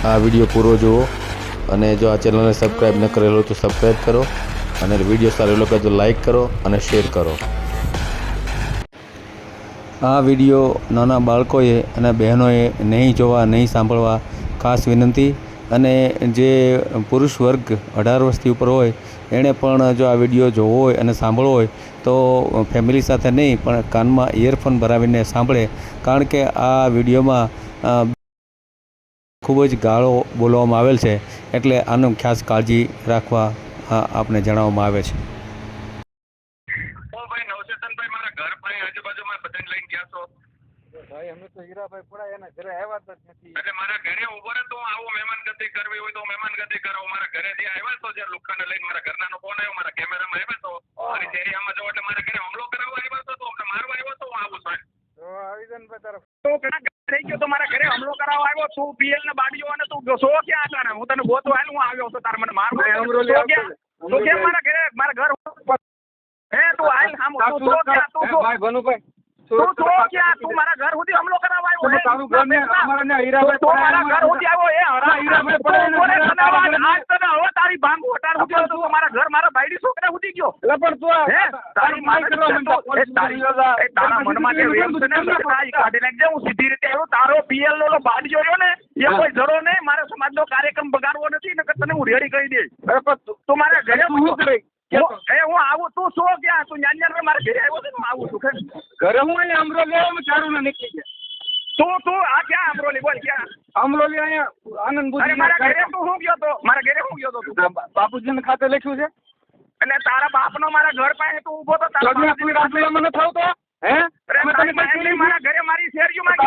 આ વિડીયો પૂરો જુઓ અને જો આ ચેનલને સબસ્ક્રાઈબ ન કરેલો તો સબસ્ક્રાઈબ કરો અને વિડીયો સારો લાગે તો લાઈક કરો અને શેર કરો. આ વિડીયો નાના બાળકોએ અને બહેનોએ નહીં જોવા, નહીં સાંભળવા ખાસ વિનંતી. અને જે પુરુષ વર્ગ 18 વર્ષથી ઉપર હોય એણે પણ જો આ વિડીયો જોવો હોય અને સાંભળવો હોય તો ફેમિલી સાથે નહીં પણ કાનમાં ઇયરફોન ભરાવીને સાંભળે, કારણ કે આ વિડીયોમાં ખૂબ જ ગાળો બોલવામાં આવેલ છે, એટલે આનો ખાસ કાળજી રાખવા આપને જણાવવામાં આવે છે. ભાઈ અમે તો હીરાભાઈ પડા એના ઘરે આવ્યા જ નથી. એટલે મારા ઘરે ઉભો રહે તો આવું મહેમાનગતિ કરવી હોય તો મહેમાનગતિ કરો. મારા ઘરે જે આવ્યા તો જે લુખાને લઈને મારા ઘરનાનો ફોન આવ્યો, મારા કેમેરામાં આવ્યા તો મારી એરિયામાં જો એટલે મારા ઘરે હુમલો કરાવવા આવ્યો તો અમને મારવા આવ્યો તો હું આવું છું. તો આવીજન તારા તો ઘણા થઈ ગયો તો મારા ઘરે હુમલો કરાવવા આવ્યો. તું પીએલ ને બાડીઓ અને તું સો ક્યાં હતા ને હું તને ગોતો હાલ હું આવ્યો તો તાર મને મારવા તો કેમ મારા ઘરે મારા ઘર હે તું હાલ સામો તું સો ક્યાં તું સો ભાઈ ભનુભાઈ તું તો ક્યાં તું મારા ઘર સુધી હુમલો કરાવવા આવ્યો તારું ઘર ને અમારા હીરાભાઈ તો મારા ઘર સુધી આવ્યો એ હીરાભાઈ પડે આજ તને હવે તારી ભાંગો હટાર સુધી તો મારા ઘર મારા ભાઈડી છોકરા સુધી ગયો એટલે પણ તું હે તારી માર કરવા માંડ્યો તારા મનમાં જે વેમ છે ને તારી કાઢી નાખજે. હું સીધી રીતે આવ્યો. તારો પીએલ નો બાડીઓ રહ્યો ને એ કોઈ જરો નહીં. મારા સમાજનો કાર્યક્રમ બગાડવો નથી ને તને હું રેડી કરી દઈશ. તું મારા ઘરે શું કરે હું આવું તું શું ક્યાં તું ન્યાન્યા મારા ઘરે આવ્યો છે હું આવું છું ઘરે હું અહીંયા અમરોલી આવ્યો ચારું ને નીકળી ગયા. તું આ ક્યાં અમરોલી બોલ ક્યાં અમરોલી અહીંયા આનંદ અરે મારા ઘરે તું શું ગયો તો મારા ઘરે શું ગયો તો તું બાપુજીને ખાતે લખ્યું છે એટલે તારા બાપનો મારા ઘર પાસે તું ઉભો તો તારા રાજુલામાં ન થાવ તો હે મારા ઘરે મારી શેરીઓમાં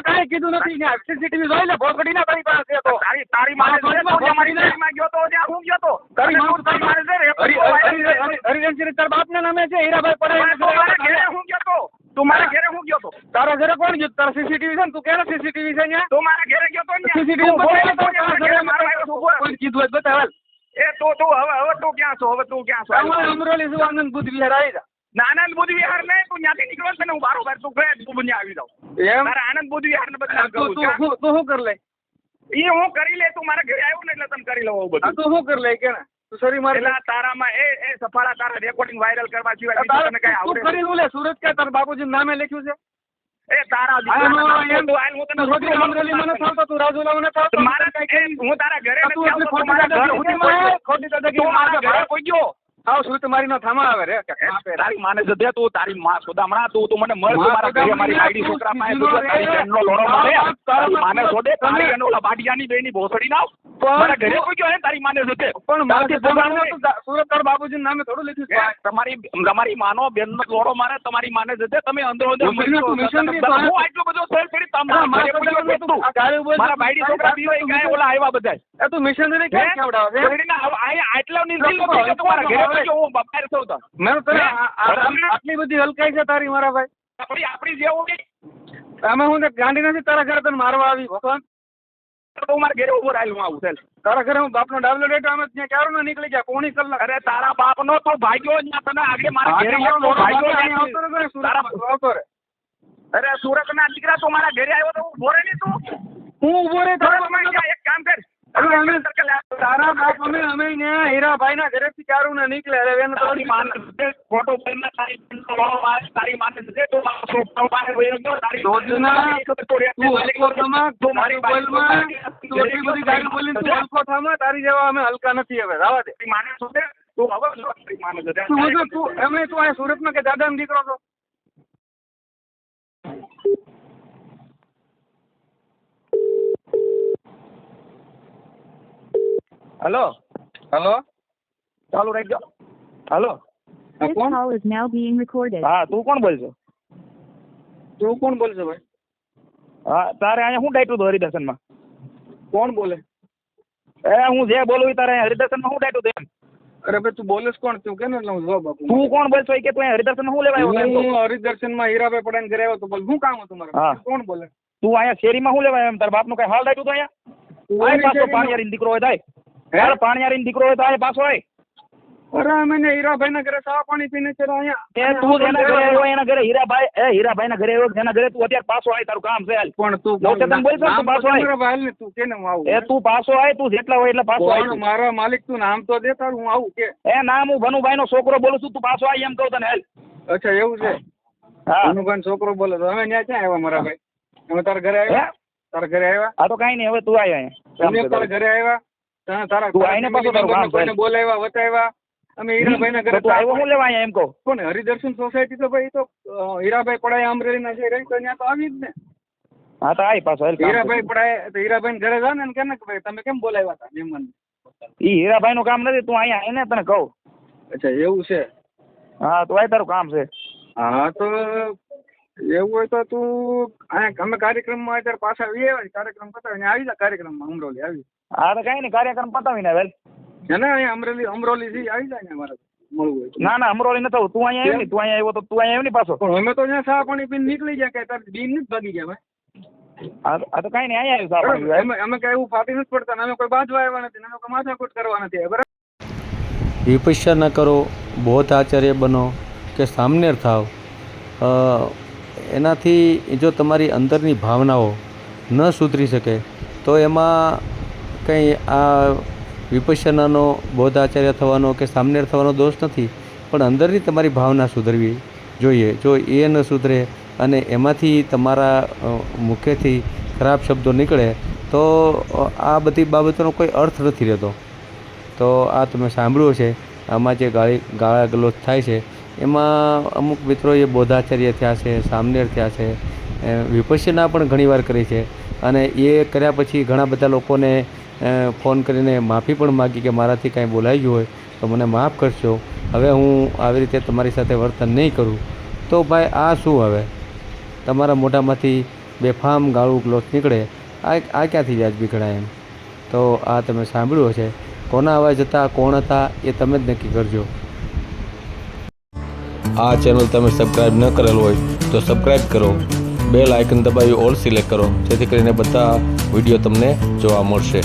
કાંઈ કીધું નથી. સીસીટીવી જોઈ લે ભોગડી ના તારી પાસે તો તારી મારે મારી શેરીમાં ગયો તો ત્યાં હું ગયો તો હરિજનસિંહ તારા બાપના નામે છે હીરાભાઈ પડાય ઘરે હું ગયો તો તું મારા ઘરે હું ગયો તો તારા ઘરે કોણ ગયું? તારા સીસીટીવી છે ને તું કેનો સીસીટીવી છે અહીંયા? તું મારા ઘરે ગયો તો સીસીટીવી કીધું હોય બતાવ. એ તું હવે તું ક્યાં છો? હવે તું ક્યાં છો? અમરોલી શું આનંદ બુદ્ધ વિહાર આવી જા. આનંદ બુદ્ધ વિહાર ને તું ત્યાંથી નીકળો ને હું બારોબાર તું ગયા તું બન્યા આવી જાઉં એમ તારા આનંદ બુદ્ધ વિહાર ને બધા તું શું કર લે? એ હું કરી લે. તું મારા ઘરે આવ્યો ને એટલે તને કરી લઉં બધું. તું શું કર લે કે તું સરી મારે એટલે તારામાં એ સફાળા તારા રેકોર્ડિંગ વાયરલ કરવા સિવાય બીજું તને કઈ આવડે? તું કરી શું લે? સુરત કે તારા બાપુજી નામે લખ્યું છે? એ તારા તું રાજુલામાં ન થાવ હું તારા ઘરે ખોટી દાદાગીરી કોઈ ગયો આવ શું તમારી નો થામા આવે રે તારી માને જદે તું તારી માં સોદામણા તું મને મળ તું મારા ઘરે મારી આઈડી છોકરા પાસે તું તારી બેનનો લોડો મારે તારી માને સોદે તારી એનો બાડિયાની બેની ભોસડી નાવ મારા ઘરે કોઈ ગયો હે તારી માને જદે પણ મારથી બોલાવનો તો સુરત તાર બાપુજી નામે થોડું લખ્યું છે. તમારી માનો બેનનો લોડો મારે તમારી માને જદે તમે અંદર અંદર હું આટલો બધો સેલ કરી તમારા મારા બાઈડી છોકરા પીવાય ગયા ઓલા આવ્યા બધા એ તું મિશનરી કે કેવડાવે આટલો નિર્દિલ તમારા ઘરે આટલી બધી હલકાઈ છે તારી મારા ભાઈ? આપડી જેવું અમે હું ગાંડી નથી તારા ઘરે તને મારવા આવી ભગવાન. મારા ઘરે ઉભો રાખ્યું આવું છે તારા ઘરે હું બાપનો ડાબલો ડેટો અમે ત્યાં ક્યારો ના નીકળી ગયા પોણી કલાક. અરે તારા બાપનો તો ભાગ્યો જ ના તને આગળ મારા ઘરે આવતો રે. અરે સુરત ના દીકરા તો મારા ઘરે આવ્યો તો ઉભો રે ને તું હું ઉભો રે એક કામ કર તારા બાપ અમે હીરાભાઈ ના ઘરે થી ક્યારો ના નીકળે. તારી માને ફોટો તારી માને તારી જેવા અમે હલકા નથી હવે રાવા દે. માને તું હવે માને તું એમ તું આ સુરત માં કે દાદા ને દીકરો છો? હેલો હેલો ચાલુ રાખજો. Hello This call is now being recorded. હા તું કોણ બોલছো? તું કોણ બોલશે ભાઈ? હા તારે અહીંયા શું ડાયટું હતું હરિદર્શનમાં? કોણ બોલે? હું જે બોલું તારે હરિદર્શનમાં શું ડાયટું હતું? અરે ભાઈ તું બોલેસ કોણ? તું કે ને એટલે હું જવાબ આપું. તું કોણ બોલશો કે તું હરિદર્શન શું લેવા આવ્યો? હું હરિદર્શનમાં હીરાભાઈ પડાઈને ઘરે આવ્યો તો બોલ શું કામ હતું મારે? કોણ બોલે? તું અહીંયા શેરીમાં શું લેવા આવ્યો? તારા બાપનું કઈ હાલ ડાયટું તો અહીંયા પાછો પાણીયારી દીકરો હોય થાય પાણીયારી દીકરો હોય થાય પાછો હોય અરે અમે ને હીરાભાઈ ના ઘરે ચા પાણી પીને છે અહીંયા એ તું જેના ઘરે આવ્યો એના ઘરે હીરાભાઈ ના ઘરે આવ્યો જેના ઘરે તું અત્યારે પાછો આય તારું કામ છે હાલ. પણ તું જો તે તને બોલ તું પાછો આય હાલ ને તું કેને હું આવું એ તું પાછો આય તું જેટલા હોય એટલે પાછો આય કોણ તું. મારા માલિક તું નામ તો દે તારું હું આવું કે એ નામ હું ભનુભાઈ નો છોકરો બોલું છું તું પાછો આય એમ કહું તને હાલ. અચ્છા એવું છે હા અનુભાઈ છોકરો બોલે તો અમે ત્યાં ક્યાં આવ્યા મારા ભાઈ અમે તારા ઘરે હે? આવ્યા તારા ઘરે આવ્યા આ તો કઈ નહીં હવે તું આય અહીંયા અમે તારા ઘરે આવ્યા તને તારા તું આઈને પાછો તારું કામ કોઈને કર. બોલાવ્યા વતાવ્યા અમે હીરાભાઈ ના ઘરે તો તું આવ્યો હું લેવા અહીંયા એમ કહું. કોને હરિદર્શન સોસાયટી તો ભાઈ તો હીરાભાઈ પડાય અમરેલી ના છે રહી તો ત્યાં તો આવી જ ને હા તો આય પાછો હાલ કામ હીરાભાઈ કર. પડાય તો હીરાભાઈ ઘરે જા ને કે ને કે ભાઈ તમે કેમ બોલાવ્યા હતા મહેમાન ઈ હીરાભાઈ નું કામ નથી તું અહીંયા આય ને તને કહું. અચ્છા એવું છે હા તો આય તારું કામ છે. હા તો એવું હોય તો તું અહીંયા અમે કાર્યક્રમમાં અત્યારે પાછા આવીએ કાર્યક્રમ પતાવીને આવી જા કાર્યક્રમમાં અમરોલી આવી હા તો કઈ નહીં કાર્યક્રમ પતાવીને વેલ. છે ને અહીંયા અમરોલી થી આવી જાય ને મારે મળવું હોય તો. ના ના અમરોલી ન થવું તું અહીંયા આવ્યો ને તું અહીંયા આવ્યો તો તું અહીંયા આવ્યો ને પાછો. પણ અમે તો ત્યાં ચા પાણી પીને નીકળી ગયા કે તારે બીન નથી ભાગી ગયા હા તો કઈ નહીં અહીંયા આવ્યું સાહેબ. અમે કઈ એવું ફાટી નથી પડતા ને અમે કોઈ બાજવા આવ્યા નથી ને અમે કોઈ માથાકૂટ કરવા નથી બરાબર વિપશ્ય ન કરો, બૌદ્ધ આચાર્ય બનો કે સામનેર થાવ, એનાથી જો તમારી અંદરની ભાવનાઓ ન સુધરી શકે તો એમાં કંઈ આ વિપશ્યનાનો બૌદ્ધ આચાર્ય થવાનો કે સામનેર થવાનો દોષ નથી, પણ અંદરની તમારી ભાવના સુધરવી જોઈએ. જો એ ન સુધરે અને એમાંથી તમારા મુખેથી ખરાબ શબ્દો નીકળે તો આ બધી બાબતોનો કોઈ અર્થ નથી રહેતો. તો આ તમે સાંભળ્યું છે, આમાં જે ગાળા ગલોચ થાય છે એમાં અમુક મિત્રોએ બૌદ્ધાચાર્ય થયા છે, સામનેર થયા છે, વિપશ્યના પણ ઘણીવાર કરી છે અને એ કર્યા પછી ઘણા બધા લોકોને ફોન કરીને માફી પણ માગી કે મારાથી કાંઈ બોલાઈ ગયું હોય તો મને માફ કરશો, હવે હું આવી રીતે તમારી સાથે વર્તન નહીં કરું. તો ભાઈ આ શું, હવે તમારા મોઢામાંથી બેફામ ગાળું ગ્લોચ નીકળે, આ ક્યાંથી વ્યાજબી ગણાય એમ? તો આ તમે સાંભળ્યું હશે. કોના અવાજ હતા, કોણ હતા એ તમે જ નક્કી કરજો. આ ચેનલ તમે સબસ્ક્રાઈબ ન કરેલ હોય તો સબસ્ક્રાઈબ કરો, બેલ આઇકન દબાવી ઓલ સિલેક્ટ કરો, જેથી કરીને બધા વિડીયો તમને જોવા મળશે.